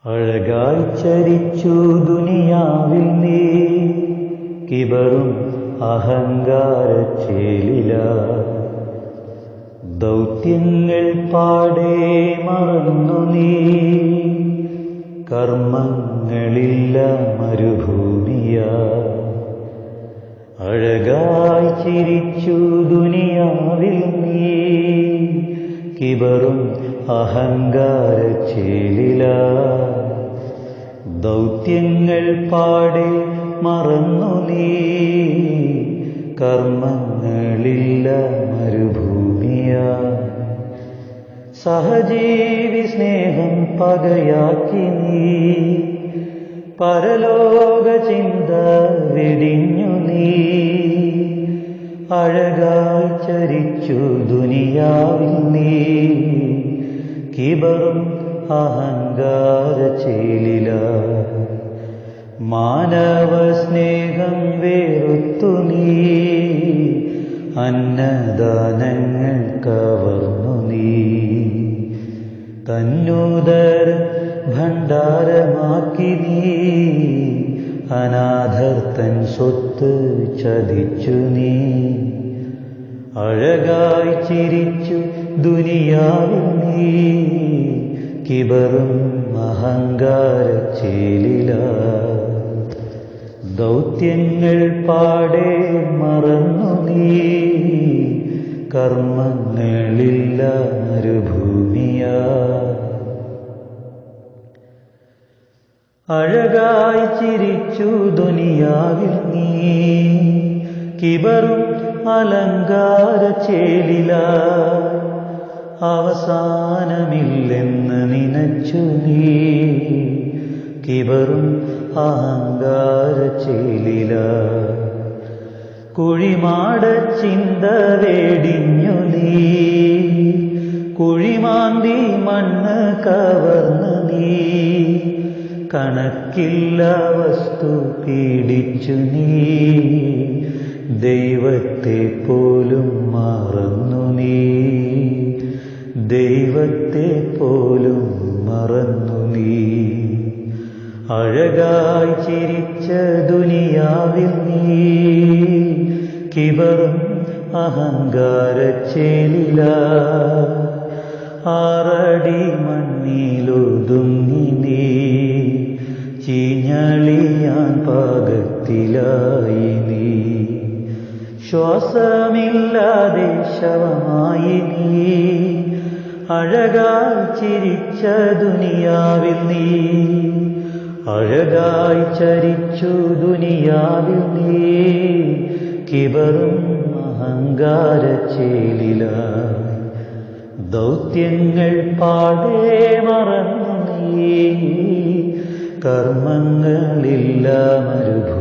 അഴകായി ചരിച്ചു ദുനിയാവിൽ നീ കിബറും അഹങ്കാരച്ചേലില ദൗത്യങ്ങൾ പാടെ മറന്നു നീ കർമ്മങ്ങളില്ല മരുഭൂമിയ അഴകായി ചിരിച്ചു ദുനിയാവിൽ നീ കിബറും അഹങ്കാരച്ചേലില ദൗത്യങ്ങൾ പാടെ മറന്നു നീ കർമ്മങ്ങളില്ല മരുഭൂമിയ സഹജീവി സ്നേഹം പകയാക്കി നീ പരലോക ചിന്ത വെടിഞ്ഞു നീ അഴകായി ചരിച്ചു ദുനിയാവിൽ നീ കിബറും അഹങ്കാരച്ചേലില മാനവ സ്നേഹം വേറുത്തു നീ അന്നദാനങ്ങൾ കവർന്നു നീ തന്നൂതര ഭണ്ഡാരമാക്കി നീ അനാഥർ തൻ സ്വത്ത് ചതിച്ചു നീ അഴകായി ചിരിച്ചു ദുനിയാവിൽ നീ കിബറും അഹങ്കാരച്ചേലില ദൗത്യങ്ങൾ പാടെ മറന്നു നീ കർമ്മങ്ങളില്ല മരുഭൂമിയ അഴകായി ചിരിച്ചു ദുനിയാവിൽ നീ കിബറും അലങ്കാരച്ചേലില അവസാനമില്ലെന്ന് നനച്ചു നീ കിബറും അഹങ്കാരച്ചേലില കുഴിമാട ചിന്ത വേടിഞ്ഞു നീ കുഴിമാന്തി മണ്ണ് കവർന്നു നീ കണക്കില്ല വസ്തു പീഡിച്ചു നീ ദൈവത്തെ പോലും മറന്നു നീ ദൈവത്തെ പോലും മറന്നു നീ അഴകായി ചിരിച്ച ദുനിയാവിൽ നീ കിബറും അഹങ്കാരച്ചേലില ആറടി മണ്ണിലൊതുങ്ങി നീ ചീഞ്ഞളിയാൻ പാകത്തിലായി നീ ശ്വാസമില്ലാതെ ശവമായി നീ അഴകായി ചിരിച്ച ദുനിയാവിൽ നീ അഴകായി ചരിച്ചു ദുനിയാവിൽ നീ കിബറും അഹങ്കാരച്ചേലില ദൗത്യങ്ങൾ പാടെ മറന്നു നീ കർമ്മങ്ങളില്ല മരുഭൂമിയ